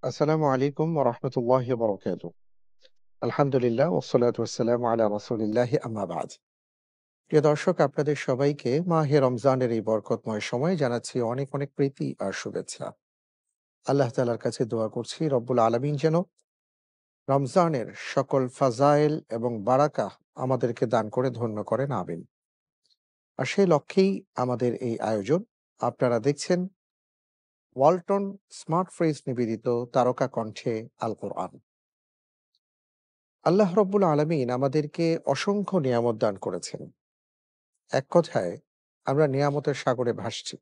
আসসালামু আলাইকুম ওয়া রাহমাতুল্লাহি ওয়া বারাকাতুহু। আলহামদুলিল্লাহ ওয়াসসালাতু ওয়াসসালামু আলা রাসূলিল্লাহি আম্মা বা'দ। প্রিয় দর্শক, আপনাদের সবাইকে মাহে রমজানের এই বরকতময় সময়ে জানাচ্ছি অনেক অনেক প্রীতি আর শুভেচ্ছা। আল্লাহ তাআলার কাছে দোয়া করছি রব্বুল আলামিন যেন রমজানের সকল ফাজাইল এবং বারাকা আমাদেরকে দান করে ধন্য করেন, আমিন। আর সেই লক্ষ্যেই আমাদের এই আয়োজন। আপনারা দেখছেন ওয়ালটন স্মার্ট ফ্রিজ নিবেদিত তারকা কণ্ঠে আল কোরআন। আল্লাহ রব্বুল আলামিন আমাদেরকে অসংখ্য নিয়ামত দান করেছেন। এক কথায় আমরা নিয়ামতের সাগরে ভাসছি।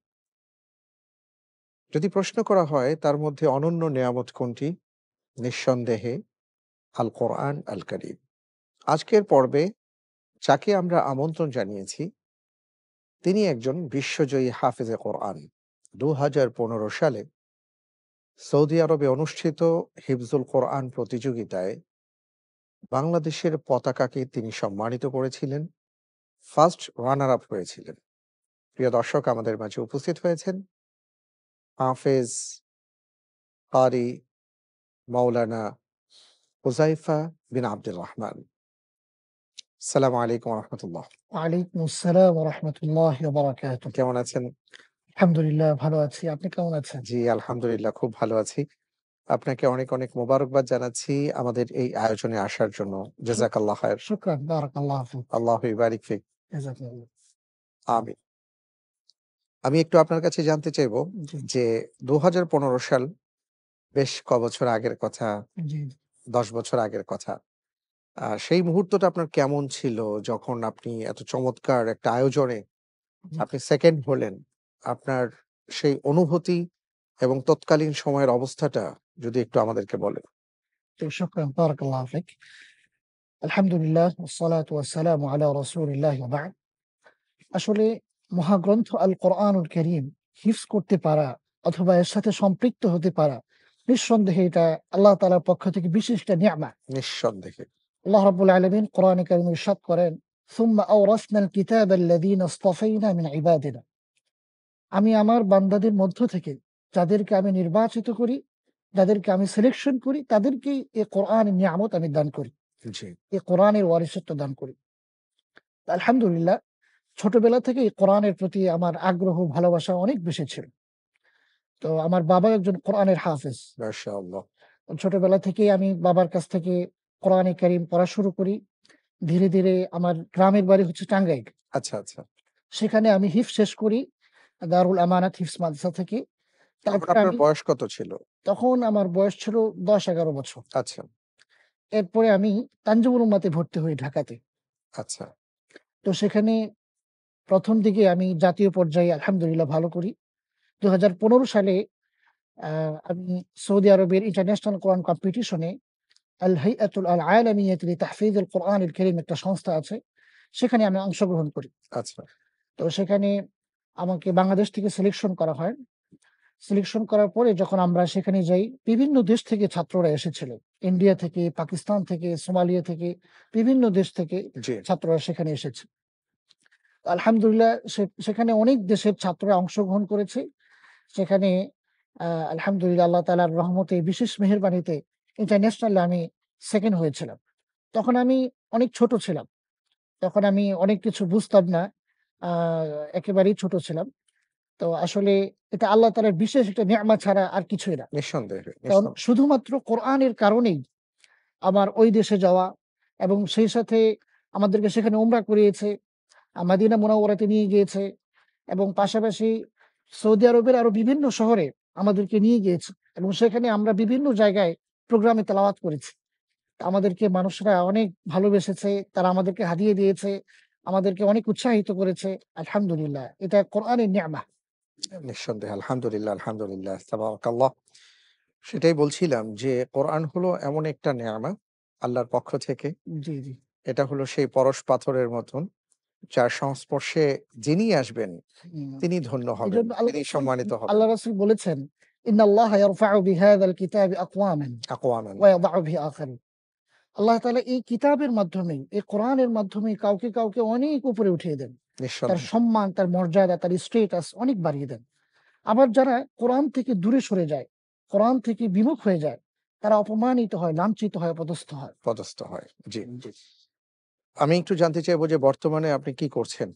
যদি প্রশ্ন করা হয় তার মধ্যে অনন্য নিয়ামত কোনটি? নিঃসন্দেহে আল কোরআন আল কারীম। আজকের পর্বে যাকে আমরা আমন্ত্রণ জানিয়েছি তিনি একজন বিশ্বজয়ী হাফেজে কোরআন। ২০১৫ সালে সৌদি আরবে অনুষ্ঠিত হিফজুল কোরআন প্রতিযোগিতায় বাংলাদেশের পতাকাকে তিনি সম্মানিত করেছিলেন, ফার্স্ট রানার আপ হয়েছিলেন। প্রিয় দর্শক, আমাদের মাঝে উপস্থিত হয়েছেন হাফেজ কারি মাওলানা হুযায়ফা বিন আব্দুর রহমান। আসসালামু আলাইকুম ওয়া রাহমাতুল্লাহ। ওয়ালাইকুম আসসালাম ওয়া রাহমাতুল্লাহি ওয়া বারাকাতুহু। কেমন আছেন? আলহামদুলিল্লাহ ভালো আছি। আপনি কেমন আছেন? জি, আলহামদুলিল্লাহ খুব ভালো আছি। আপনাকে অনেক অনেক মোবারকবাদ জানাচ্ছি আমাদের এই আয়োজনে আসার জন্য। শু জাযাকাল্লাহ খায়ের। শুকরান, বারাকাল্লাহু ফিক। আল্লাহু ইবারিক ফিক। জাযাকাল্লাহ। আমিন। আমি একটু আপনার কাছে জানতে চাইবো জি, যে ২০১৫ সাল বেশ কবছর আগের কথা, জি, ১০ বছর আগের কথা। সেই মুহূর্তটা আপনার কেমন ছিল যখন আপনি এত চমৎকার একটা আয়োজনে জি, আপনি সেকেন্ড হলেন? আপনার সেই অনুভূতি এবং তৎকালীন সময়ের অবস্থাটা যদি একটু আমাদেরকে বলেন। জি, শুকরান, বারাকাল্লাহু ফিক। আলহামদুলিল্লাহ ওয়াসসালাতু ওয়াসসালামু আলা রাসূলিল্লাহ ওয়া বা'দ। আসলে মহাগ্রন্থ আল কোরআনুল কারীম হিফজ করতে পারা অথবা এর সাথে সম্পৃক্ত হতে পারা নিঃসন্দেহে এটা আল্লাহ তাআলার পক্ষ থেকে বিশেষ একটা নিয়ামত। নিঃসন্দেহে। আল্লাহ রাব্বুল আলামিন কোরআনে কারীমে ইরশাদ করেন, "সুম্মা আওরাসনাল কিতাবা আল্লাযীনা ইসতাফাইনা মিন ইবাদিনা।" আমি আমার বান্দাদের মধ্য থেকে যাদেরকে আমি নির্বাচিত করি, যাদেরকে আমি সিলেকশন করি, তাদেরকেই এ কোরআনের নিয়ামত আমি দান করি। জি। এ কোরআনের ওয়ারিশত্ব দান করি। আলহামদুলিল্লাহ ছোটবেলা থেকেই কোরআনের প্রতি আমার আগ্রহ, ভালোবাসা অনেক বেশি ছিল। তো আমার বাবা একজন কোরআনের হাফেজ। মাশাআল্লাহ। ছোটবেলা থেকেই আমি বাবার কাছ থেকে কোরআনে কারীম পড়া শুরু করি। ধীরে, ধীরে আমার গ্রামের বাড়ি হচ্ছে টাঙ্গাইল। আচ্ছা, আচ্ছা। সেখানে আমি হিফজ শেষ করি দারুল আমানাত হিফজ মাদ্রাসা থেকে। তখন তারপরে আপনার আমি বয়স কত ছিল? তখন আমার বয়স ছিল ১০-১১ বছর। আচ্ছা, এরপরে আমি তানজিমুল উম্মাতে ভর্তি হই ঢাকাতে। আচ্ছা, তো সেখানে ১ম দিকে আমি জাতীয় পর্যায়ে আলহামদুলিল্লাহ ভালো করি। ২০১৫ সালে আ আমি সৌদি আরবের ইন্টারন্যাশনাল কোরআন কম্পিটিশনে আল হাইয়াতুল আল আলামিয়াত লিতাহফিজুল কোরআনিল কারীম একটা সংস্থা আছে। সেখানে আমি অংশগ্রহণ করি। আচ্ছা। তো সেখানে আমাকে বাংলাদেশ থেকে সিলেকশন করা হয়। সিলেকশন করার পরে যখন আমরা সেখানে যাই, বিভিন্ন দেশ থেকে ছাত্ররা এসেছিল। ইন্ডিয়া থেকে, পাকিস্তান থেকে, সোমালিয়া থেকে, বিভিন্ন দেশ থেকে জি। ছাত্ররা সেখানে এসেছে। আলহামদুলিল্লাহ সেখানে অনেক দেশের ছাত্ররা অংশগ্রহণ করেছে। সেখানে আলহামদুলিল্লাহ আল্লাহ তাআলার রহমতে বিশেষ মেহেরবানিতে ইন্টারন্যাশনালে আমি 2nd হয়েছিলাম। তখন আমি অনেক ছোট ছিলাম। তখন আমি অনেক কিছু বুঝতাম না। আ একেবারেই ছোট ছিলাম। তো আসলে এটা আল্লাহ তাআলার বিশেষ একটা নিয়ামত ছাড়া আর কিছুই না। নিঃসন্দেহে, কারণ নিঃসন্দেহে। শুধুমাত্র কোরআনের কারণেই আমার ওই দেশে যাওয়া এবং সেই সাথে আমাদেরকে সেখানে উমরা করিয়েছে, মাদিনা মুনাওয়ারাতে নিয়ে গিয়েছে এবং পাশাপাশি সৌদি আরবের আরো বিভিন্ন শহরে আমাদেরকে নিয়ে গিয়েছে এবং সেখানে আমরা বিভিন্ন জায়গায় প্রোগ্রামে তেলাওয়াত করেছি। আমাদেরকে মানুষরা অনেক ভালোবেসেছে, তারা আমাদেরকে হাদিয়া দিয়েছে, আমাদেরকে অনেক উৎসাহিত করেছে। আলহামদুলিল্লাহ এটা কোরআনের নিয়ামত। নিঃসন্দেহে আলহামদুলিল্লাহ, আলহামদুলিল্লাহ। তাবারাকাল্লাহ। সেটাই বলছিলাম যে কোরআন হলো এমন একটা নেয়ামত আল্লাহর পক্ষ থেকে। জি, জি। এটা হলো সেই পরশ পাথরের মতন, যার সংস্পর্শে যিনি আসবেন হুম। তিনি ধন্য হবেন, এজন্য তিনি সম্মানিত হবেন। আল্লাহ রাসূল বলেছেন, "ইন্নাল্লাহা ইয়ারফা'ু বিহাযাল কিতাবি আকওয়ামান আকওয়ামান। ওয়া ইয়াদা'ু বিহি আখারিন।" আল্লাহ তাআলা এই কিতাবের মাধ্যমেই, এই কোরআনের মাধ্যমেই কাউকে অনেক উপরে উঠিয়ে দেন। তার নিঃসন্দেহে। সম্মান, তার মর্যাদা, তার স্ট্যাটাস অনেক বাড়িয়ে দেন। আবার যারা কোরআন থেকে দূরে সরে যায়, কোরআন থেকে বিমুখ হয়ে যায়, তারা অপমানিত হয়, লাঞ্ছিত হয়, অপদস্থ হয়। পদস্থ হয়। জি। জি। আমি একটু জানতে চাইবো যে বর্তমানে আপনি কি করছেন?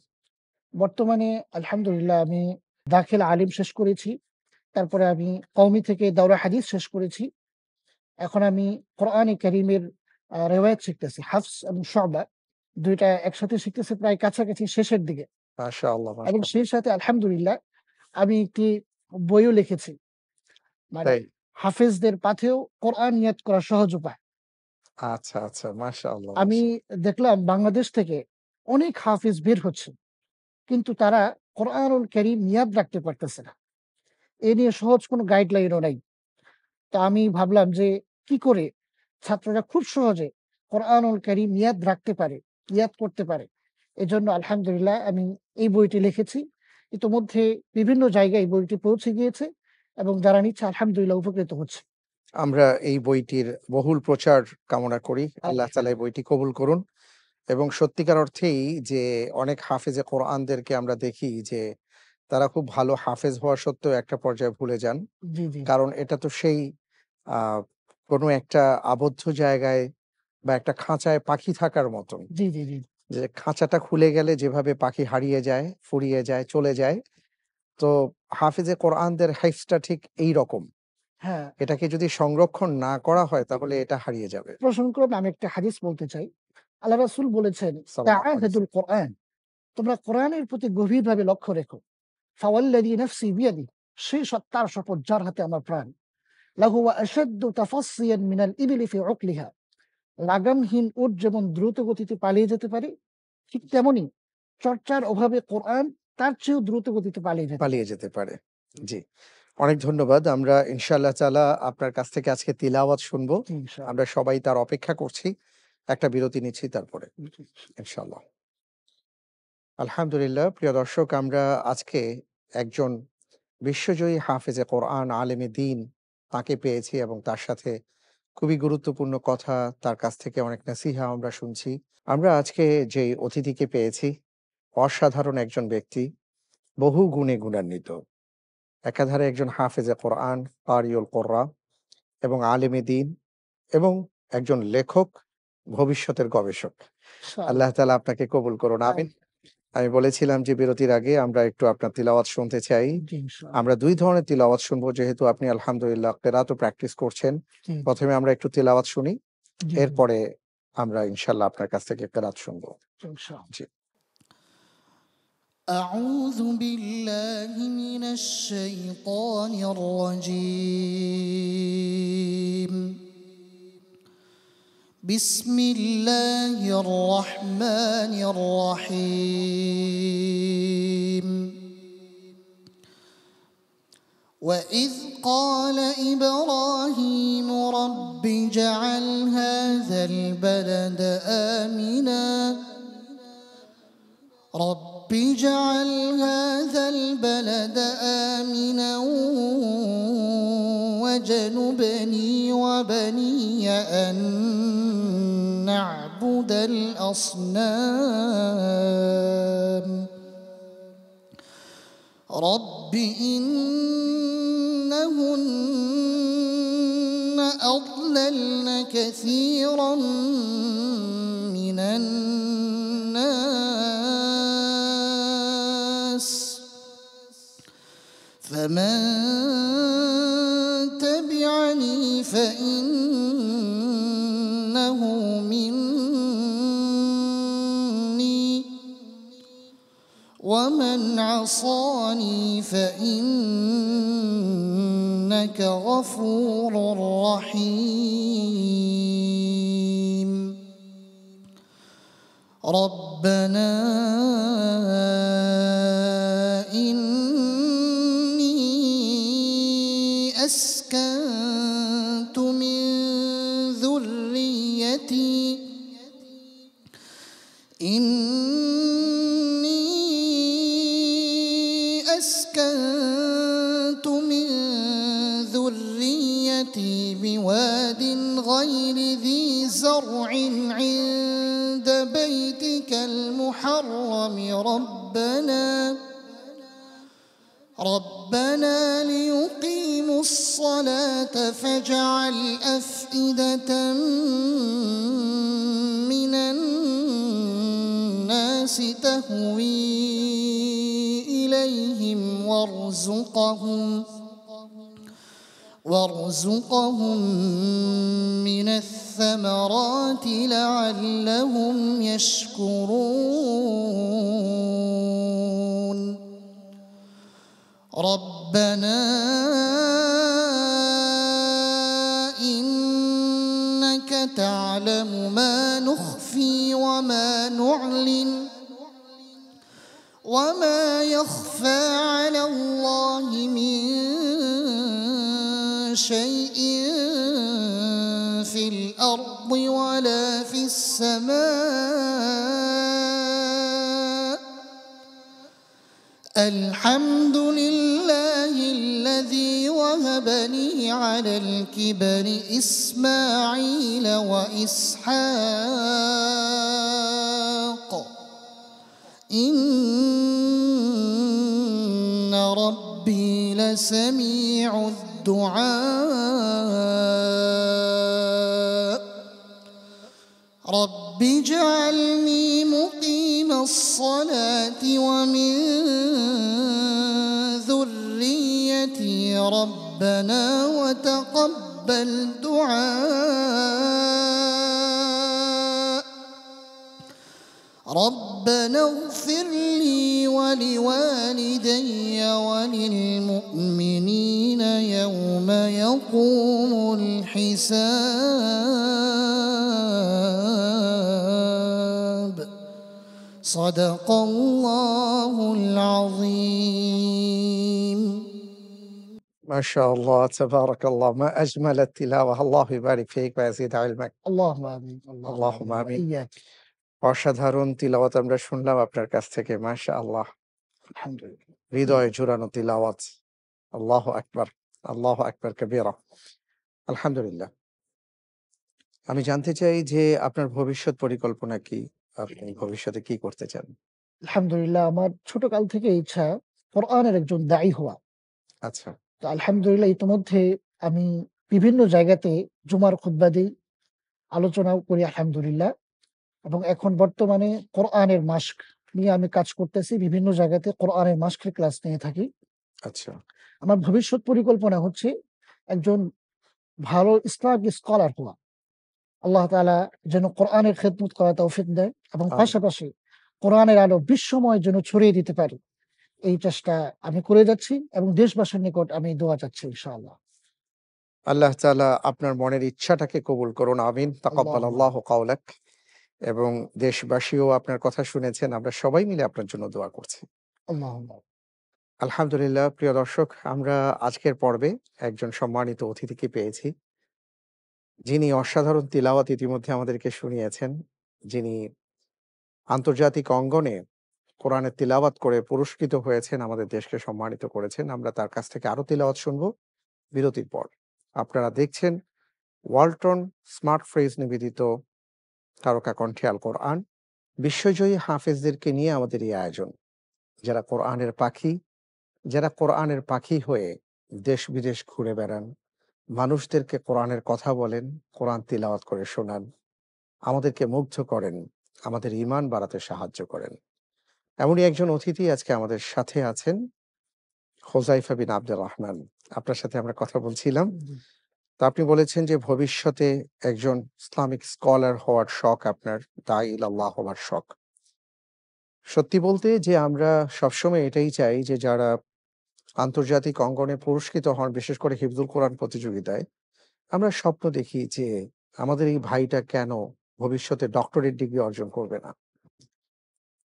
বর্তমানে আলহামদুলিল্লাহ আমি দাখিল আলিম শেষ করেছি। তারপরে আমি কওমি থেকে দাওরা হাদিস শেষ করেছি। এখন আমি কোরআনে কারীমের রেওয়ায়াত শিখতেছি। হাফস এবং শু'বা ২ টা একসাথে শিখতেছি প্রায় কাছাকাছি শেষের দিকে। মাশাআল্লাহ, এবং মাশাআল্লাহ। সেই সাথে আলহামদুলিল্লাহ আমি একটি বইও লিখেছি। মানে তাই? হাফেজদের পাথেও কোরআন নিয়াত করা সহজ উপায়। আচ্ছা, আচ্ছা। মাশাআল্লাহ, আমি মাশাআল্লাহ। দেখলাম বাংলাদেশ থেকে অনেক হাফেজ বের হচ্ছে। কিন্তু তারা কোরআনুল কারীম নিয়াত রাখতে পারতেছে না। এ নিয়ে সহজ কোনো গাইডলাইনও নাই। তো আমি ভাবলাম যে কি করে ছাত্ররা খুব সহজে কোরআনুল কারীম ইয়াদ রাখতে পারে, ইয়াদ করতে পারে। এজন্য আলহামদুলিল্লাহ আমি এই বইটি লিখেছি। ইতোমধ্যে বিভিন্ন জায়গায় বইটি পৌঁছে গিয়েছে এবং যারা নিচ্ছে আলহামদুলিল্লাহ উপকৃত হচ্ছে। আমরা এই বইটির বহুল প্রচার কামনা করি। আল্লাহ তাআলা এই আলহামদুলিল্লাহ। বইটি কবুল করুন এবং সত্যিকার অর্থেই যে অনেক হাফেজে কোরআনদেরকে আমরা দেখি যে তারা খুব ভালো হাফেজ হওয়া সত্ত্বেও একটা পর্যায়ে ভুলে যান। জি, জি। কারণ এটা তো সেই আ কোনো একটা আবদ্ধ জায়গায় বা একটা খাঁচায় পাখি থাকার মতন। জি, জি, জি। যে খাঁচাটা খুলে গেলে যেভাবে পাখি হারিয়ে যায়, ফুরিয়ে যায়, চলে যায়। তো হাফেজে কোরআনদের হিফজটা ঠিক এইরকম। হ্যাঁ, এটাকে যদি সংরক্ষণ না করা হয় তাহলে এটা হারিয়ে যাবে। প্রসঙ্গক্রমে আমি একটা হাদিস বলতে চাই। আল্লাহ রাসূল বলেছেন, সাল্লাল্লাহু আলাইহি "তাআহাদুল ওয়াসাল্লাম। কোরআন।" তোমরা কোরআনের প্রতি গভীরভাবে লক্ষ্য রেখো। ফাওয়াল্লাযী নাফসি বিয়াদিহি, সেই সত্তার শপথ যার হাতে আমার প্রাণ। লাহুয়া আশাদ্দু তাফাসসিয়ান মিনাল ইবিলি ফি উকলিহা। লাগামহীন উট যেমন দ্রুত গতিতে পালিয়ে যেতে পারে, ঠিক তেমনি চর্চার অভাবে কোরআন তার চেয়েও দ্রুত গতিতে পালিয়ে যেতে পালিয়ে পারে। যেতে পারে। জি। অনেক ধন্যবাদ। আমরা ইনশাআল্লাহ তাআলা আপনার কাছ থেকে আজকে তিলাওয়াত শুনবো। জি, ইনশাআল্লাহ। আমরা সবাই তার অপেক্ষা করছি। একটা বিরতি নিচ্ছি তারপরে। জি, ইনশাআল্লাহ। আলহামদুলিল্লাহ প্রিয় দর্শক আমরা আজকে একজন বিশ্বজয়ী হাফেজে কোরআন, আলেমে দ্বীন তাকে পেয়েছি এবং তার সাথে খুবই গুরুত্বপূর্ণ কথা, তার কাছ থেকে অনেক নসিহা আমরা শুনছি। আমরা আজকে যেই অতিথিকে পেয়েছি, অসাধারণ একজন ব্যক্তি, বহু গুণে গুণান্বিত। একাধারে একজন হাফেজে কোরআন, কারিউল কোরআন এবং আলেমে দ্বীন এবং একজন লেখক, ভবিষ্যতের গবেষক। আল্লাহ ইনশাআল্লাহ। তাআলা আপনাকে কবুল করুন। আমিন। আমি বলেছিলাম যে বিরতির আগে আমরা একটু আপনার তিলাওয়াত শুনতে চাই। জি, ইনশাআল্লাহ। আমরা ২ ধরনের তিলাওয়াত শুনবো যেহেতু আপনি আলহামদুলিল্লাহ কেরাতও প্র্যাকটিস করছেন। জি, জি, ১ম এ আমরা একটু তিলাওয়াত শুনি। জি, জি, এরপরে আমরা ইনশাআল্লাহ আপনার কাছ থেকে কেরাত শুনবো। ইনশাআল্লাহ। জি। أعوذ بالله من الشيطان الرجيم. بسم الله الرحمن الرحيم. وإذ قال إبراهيم رب اجعل هذا البلد آمنا رب اجعل هذا البلد آمنا واجنبني وبني أن نعبد الأصنام رب إنهن أضللن كثيرا من الناس فمن تبعني فإنه مني ومن عصاني فإنك غفور رحيم ربنا أسكنت من ذريتي إني أسكنت من ذريتي بواد غير ذي زرع عند بيتك المحرم ربنا ليقيموا الصلاة فاجعل أفئدة من الناس تهوي إليهم وارزقهم من الثمرات لعلهم يشكرون ربنا إنك تعلم ما نخفي وما نعلن وما يخفى على الله من شيء في الأرض ولا في السماء الحمد لله الذي وهب لي على الكبر إسماعيل وإسحاق إن ربي لسميع الدعاء رب اجعلني مقيم الصلاة ومن ذريتي ربنا وتقبل دعاء ربنا اغفر لي ولوالدي وللمؤمنين يوم يقوم الحساب صدق الله العظيم ما شاء الله تبارك الله، ما أجمل التلاوة، الله يبارك فيك ويزيد علمك। اللهم آمين اللهم اللهم آمين آمين। وإياك অসাধারণ তিলাওয়াত আমরা শুনলাম আপনার কাছ থেকে, মাশাআল্লাহ। আলহামদুলিল্লাহ হৃদয়ে জুড়ানো তিলাওয়াত। আল্লাহু আকবার, আল্লাহু আকবার কবীরা। আলহামদুলিল্লাহ। আমি জানতে চাই যে আপনার ভবিষ্যৎ পরিকল্পনা কি? আপনি ভবিষ্যতে কি করতে চান? আলহামদুলিল্লাহ আমার ছোটকাল থেকে ইচ্ছা কোরআনের একজন দায়ী হওয়া। আচ্ছা, তো আলহামদুলিল্লাহ ইতিমধ্যে আমি বিভিন্ন জায়গাতে জুমার খুতবা দেই, আলোচনাও করি আলহামদুলিল্লাহ। এবং এখন বর্তমানে কোরআনের মাস্ক নিয়ে আমি কাজ করতেছি। বিভিন্ন জায়গাতে কোরআনের মাস্কের ক্লাস নিয়ে থাকি। আচ্ছা, আমার ভবিষ্যৎ পরিকল্পনা হচ্ছে একজন ভালো ইসলামিক স্কলার হওয়া। আল্লাহ তাআলা যেন কোরআনের খেদমত করার তৌফিক দেয় এবং আমিন। পাশাপাশি কোরআনের আলো বিশ্বময় যেন ছড়িয়ে দিতে পারি। এই চেষ্টা আমি করে যাচ্ছি এবং দেশবাসীর নিকট আমি দোয়া চাচ্ছি ইনশাআল্লাহ। আল্লাহ তাআলা আপনার মনের ইচ্ছাটাকে কবুল করুন। আমিন। তাকাব্বাল আল্লাহুম্মা আল্লাহু কাওলাক। এবং দেশবাসীও আপনার কথা শুনেছেন। আমরা সবাই মিলে আপনার জন্য দোয়া করছি। আল্লাহুম্মা আলহামদুলিল্লাহ। প্রিয় দর্শক, আমরা আজকের পর্বে একজন সম্মানিত অতিথিকে পেয়েছি, যিনি অসাধারণ তিলাওয়াত ইতিমধ্যে আমাদেরকে শুনিয়েছেন, যিনি আন্তর্জাতিক অঙ্গনে কোরআনের তিলাওয়াত করে পুরস্কৃত হয়েছেন, আমাদের দেশকে সম্মানিত করেছেন। আমরা তার কাছ থেকে আরো তিলাওয়াত শুনবো বিরতির পর। আপনারা দেখছেন ওয়ালটন স্মার্ট ফ্রিজ নিবেদিত তারকা কণ্ঠে আল কোরআন। বিশ্বজয়ী হাফেজদেরকে নিয়ে আমাদের এই আয়োজন। যারা কোরআনের পাখি, যারা কোরআনের পাখি হয়ে দেশ বিদেশ ঘুরে বেড়ান, মানুষদেরকে কোরআনের কথা বলেন, কোরআন তিলাওয়াত করে শোনান, আমাদেরকে মুগ্ধ করেন, আমাদের ঈমান বাড়াতে সাহায্য করেন। এমনই একজন অতিথি আজকে আমাদের সাথে আছেন, হোজাইফা বিন আব্দুর রহমান। আপনার সাথে আমরা কথা বলছিলাম। তো আপনি বলেছেন যে ভবিষ্যতে একজন ইসলামিক স্কলার হওয়ার শখ আপনার, দাঈ ইলাল্লাহ হওয়ার শখ। সত্যি বলতে যে আমরা সবসময় এটাই চাই যে যারা আন্তর্জাতিক অঙ্গনে পুরস্কৃত হন, বিশেষ করে হিফজুল কোরআন প্রতিযোগিতায়, আমরা স্বপ্ন দেখি যে আমাদের এই ভাইটা কেন ভবিষ্যতে ডক্টরেট ডিগ্রি অর্জন করবে না?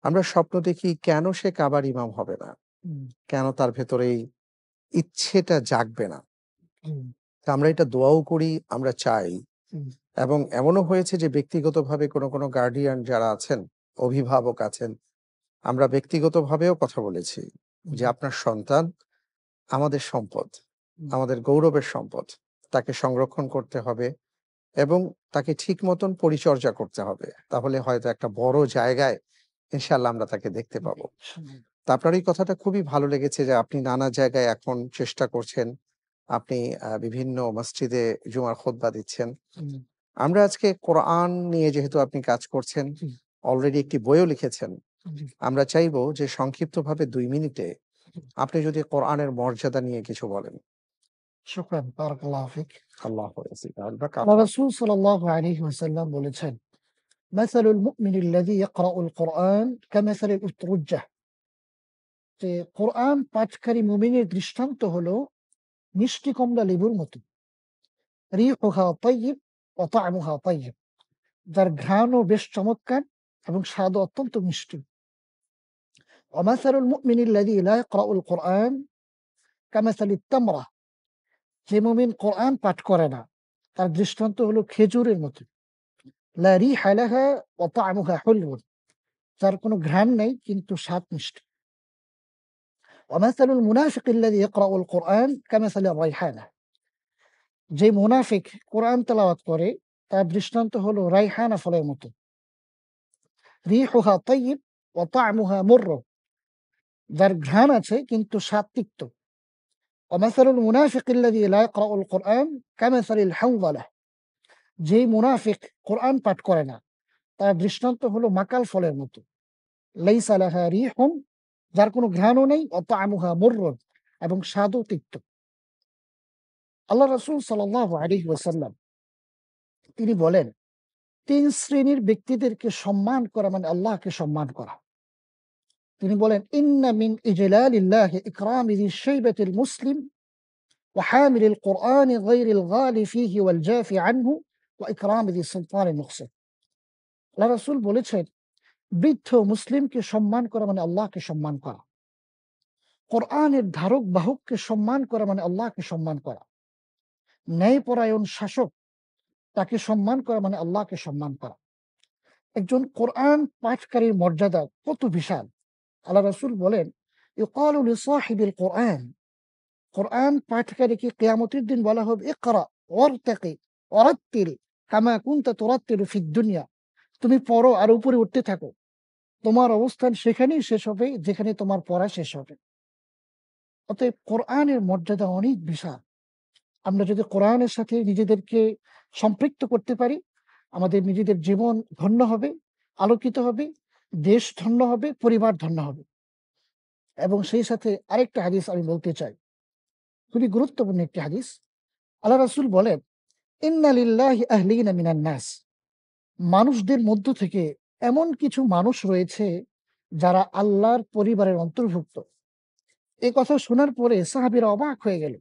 আমরা স্বপ্ন দেখি কেন সে কাবার ইমাম হবে না? হুম, কেন তার ভেতরে এই ইচ্ছেটা জাগবে না? হুম, তা আমরা এটা দোয়াও করি, আমরা চাই হুম, এবং এমনও হয়েছে যে ব্যক্তিগতভাবে কোনো গার্ডিয়ান যারা আছেন, অভিভাবক আছেন, আমরা ব্যক্তিগতভাবেও কথা বলেছি যে, জি, "আপনার সন্তান আমাদের সম্পদ, হুম, আমাদের গৌরবের সম্পদ। তাকে সংরক্ষণ করতে হবে এবং তাকে ঠিক মতন পরিচর্যা করতে হবে। তাহলে হয়তো একটা বড় জায়গায় ইনশাআল্লাহ আমরা তাকে দেখতে জি, পাবো।" শুনুন। তো আপনার এই কথাটা খুবই ভালো লেগেছে যে আপনি নানা জায়গায় এখন চেষ্টা করছেন। আপনি বিভিন্ন মসজিদে জুমার খুতবা দিচ্ছেন। হুম, আমরা আজকে কোরআন নিয়ে যেহেতু আপনি কাজ করছেন, জি, অলরেডি একটি বইও লিখেছেন। জি, আমরা চাইবো যে সংক্ষিপ্তভাবে ২ মিনিটে জি। আপনি যদি কোরআনের মর্যাদা নিয়ে কিছু বলেন। শুকরান, বারাকাল্লাহু ফিক। আল্লাহু ইয়াজিদ আলবাক আল্লাহ আফা। রাসূল সাল্লাল্লাহু আলাইহি ওয়াসাল্লাম বলেছেন, "মাসালুল মুমিনিল্লাযী ইয়াকরাউল কুরআন কামাসালিল উতরুজ্জাহ।" যে কোরআন পাঠকারী মুমিনের দৃষ্টান্ত হলো মিষ্টি কমলা লেবুর মতো। রিহুহা তাইয়্যিব ওয়া তা'মুহা তাইয়্যিব। যার ঘ্রাণও বেশ চমৎকার এবং স্বাদও অত্যন্ত মিষ্টি। ওয়া মাসালুল মুমিনিল্লাযী লা ইয়াকরাউল কুরআন কামাসালিত তামরা। যে মুমিন কোরআন পাঠ করে না, তার দৃষ্টান্ত হলো খেজুরের মতো। লা রিহা লাহা ওয়া তা'মুহা হুলউন। যার কোনো ঘ্রাণ নেই কিন্তু স্বাদ মিষ্টি। ওয়া মাসালুল মুনাফিকিল্লাযী ইয়াকরাউল কুরআন কামাসালি রাইহানা। যে মুনাফিক কোরআন তেলাওয়াত করে তার দৃষ্টান্ত হলো রাইহানা ফলের মতো। রিহুহা তাইয়্যিব ওয়া তা'মুহা মুরর। যার ঘ্রাণ আছে কিন্তু স্বাদ তিক্ত। ওয়া মাসালুল মুনাফিকিল্লাযী লা ইয়াকরাউল কুরআন কামাসালিল হানযালাহ। যেই মুনাফিক কোরআন পাঠ করে না, তার দৃষ্টান্ত হলো মাকাল ফলের মতো। লাইসা লাহা রিহুন। যার কোনো ঘ্রাণও নেই, ওয়া তা'মুহা মুররুন এবং স্বাদও তিক্ত। আল্লাহ রাসূল সাল্লাল্লাহু আলাইহি ওয়াসাল্লাম তিনি বলেন, ৩ শ্রেণীর ব্যক্তিদেরকে সম্মান করা মানে আল্লাহকে সম্মান করা। তিনি বলেন, "ইন্না মিন ইজলালিল্লাহি ইকরামি যিশ শাইবাতিল মুসলিম ওয়া হামিলিল কুরআনি গায়রিল গালি ফীহি ওয়াল জাফি আনহু ওয়া ইকরামি যিস সুলতানিল মুকসিত।" আল্লাহ রাসূল বলেছেন, বৃদ্ধ মুসলিমকে সম্মান করা মানে আল্লাহকে সম্মান করা। কোরআনের ধারক বাহককে সম্মান করা মানে আল্লাহকে সম্মান করা। ন্যায়পরায়ণ শাসক তাকে সম্মান করা মানে আল্লাহকে সম্মান করা। একজন কোরআন পাঠকারীর মর্যাদা কত বিশাল! আল্লাহ রাসূল বলেন, ইউকালু লিসাহিবিল কোরআন। কোরআন পাঠকারীকে কিয়ামতের দিন বলা হবে, ইকরা ওয়ারতাকি ওয়ারাত্তিল কামা কুনতা তুরাত্তিলু ফিদ দুনিয়া। তুমি পড়ো আর উপরে উঠতে থাকো। তোমার অবস্থান সেখানেই শেষ হবে যেখানে তোমার পড়া শেষ হবে। অতএব কোরআনের মর্যাদা অনেক বিশাল। আমরা যদি কোরআনের সাথে নিজেদেরকে সম্পৃক্ত করতে পারি, আমাদের নিজেদের জীবন ধন্য হবে, আলোকিত হবে, দেশ ধন্য হবে, পরিবার ধন্য হবে। এবং সেই সাথে আরেকটা হাদিস আমি বলতে চাই। খুবই গুরুত্বপূর্ণ একটি হাদিস। আল্লাহ রাসূল বলেন, "ইন্না লিল্লাহি আহলিনা মিনান নাস।" মানুষদের মধ্য থেকে এমন কিছু মানুষ রয়েছে যারা আল্লাহর পরিবারের অন্তর্ভুক্ত। এ কথা শোনার পরে সাহাবীরা অবাক হয়ে গেল।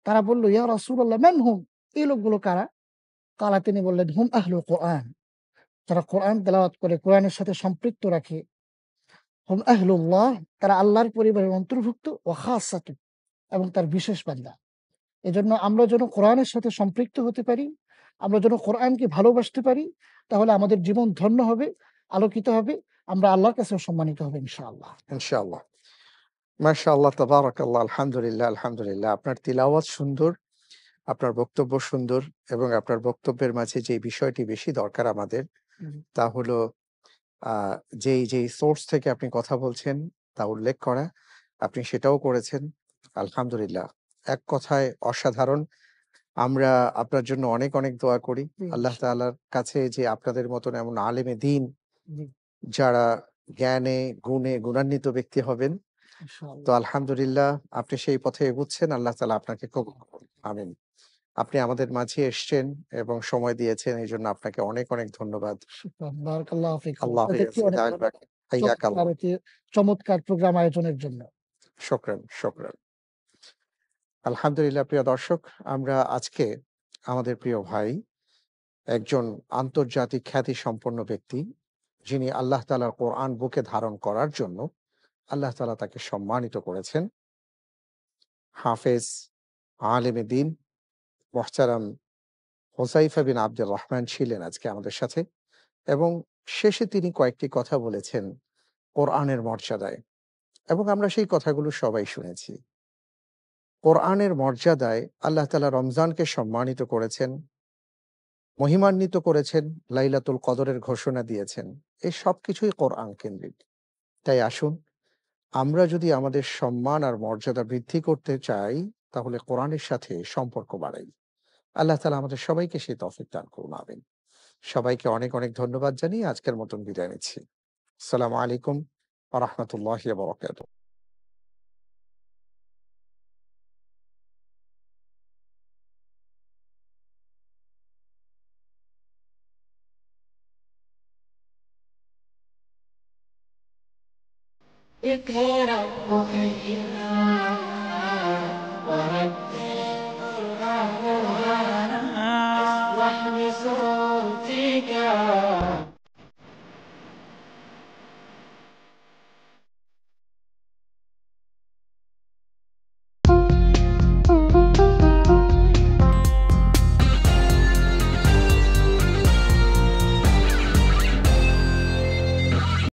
তারা বলল, "ইয়া রাসূলাল্লাহ মান হুম?" এই লোকগুলো কারা? কালা তিনি বললেন, "হুম আহলুল কোরআন।" যারা কোরআন তেলাওয়াত করে, কোরআনের সাথে সম্পৃক্ত রাখে। হুম আহলুল্লাহ, তারা আল্লাহর পরিবারের অন্তর্ভুক্ত, ওয়া খাসাতুহু এবং তার বিশেষ বান্দা। এজন্য আমরা যেন কোরআনের সাথে সম্পৃক্ত হতে পারি, আমরা যেন কোরআনকে ভালোবাসতে পারি, তাহলে আমাদের জীবন ধন্য হবে, আলোকিত হবে। আমরা আল্লাহর কাছেও সম্মানিত হব ইনশাআল্লাহ। ইনশাআল্লাহ। মাশাআল্লাহ তাবারাকাল্লাহ। আলহামদুলিল্লাহ, আলহামদুলিল্লাহ। আপনার তিলাওয়াত সুন্দর, আপনার বক্তব্য সুন্দর এবং আপনার বক্তব্যের মাঝে যে বিষয়টি বেশি দরকার আমাদের জি, তা হলো আ যেই সোর্স থেকে আপনি কথা বলছেন তা উল্লেখ করা। আপনি সেটাও করেছেন। আলহামদুলিল্লাহ। এক কথায় অসাধারণ। আমরা আপনার জন্য অনেক দোয়া করি। জি, আল্লাহ তাআলার কাছে যে আপনাদের মতন এমন আলেমে দ্বীন জি, যারা জ্ঞানে, গুণে গুণান্বিত ব্যক্তি হবেন। তো ইনশাআল্লাহ। আলহামদুলিল্লাহ আপনি সেই পথে এগুচ্ছেন। আল্লাহ তাআলা আপনাকে কবুল করুন। আমিন। আপনি আমাদের মাঝে এসছেন এবং সময় দিয়েছেন। এজন্য আপনাকে অনেক ধন্যবাদ। শুকরান, বারাকাল্লাহু ফিকুম। আল্লাহু আপনাদেরকে ইয়াজিদ অনেক আলবাক ধন্যবাদ। চমৎকার হাইয়াকাল্লাহ। একটি চমৎকার প্রোগ্রাম আয়োজনের জন্য। শুকরান। আলহামদুলিল্লাহ প্রিয় দর্শক, আমরা আজকে আমাদের প্রিয় ভাই, একজন আন্তর্জাতিক খ্যাতিসম্পন্ন ব্যক্তি, যিনি আল্লাহ তাআলার কোরআন বুকে ধারণ করার জন্য আল্লাহ তাআলা তাকে সম্মানিত করেছেন। হাফেজ, আলেমে দ্বীন মুহতারাম হুযায়ফা বিন আব্দুর রহমান ছিলেন আজকে আমাদের সাথে, এবং শেষে তিনি কয়েকটি কথা বলেছেন কোরআনের মর্যাদায়, এবং আমরা সেই কথাগুলো সবাই শুনেছি। কোরআনের মর্যাদায় আল্লাহ তাআলা রমজানকে সম্মানিত করেছেন, মহিমান্বিত করেছেন, লাইলাতুল কদরের ঘোষণা দিয়েছেন। এই সবকিছুই কোরআন কেন্দ্রিক। তাই আসুন, আমরা যদি আমাদের সম্মান আর মর্যাদা বৃদ্ধি করতে চাই, তাহলে কোরআনের সাথে সম্পর্ক বাড়াই। আল্লাহ তাআলা আমাদের সবাইকে সেই তৌফিক দান করুন, আমিন। সবাইকে অনেক অনেক ধন্যবাদ জানিয়ে আজকের মতন বিদায় নিচ্ছি। আসসালামু আলাইকুম ওয়া রাহমাতুল্লাহি ওয়া বারাকাতুহু। اقرأ وأنزل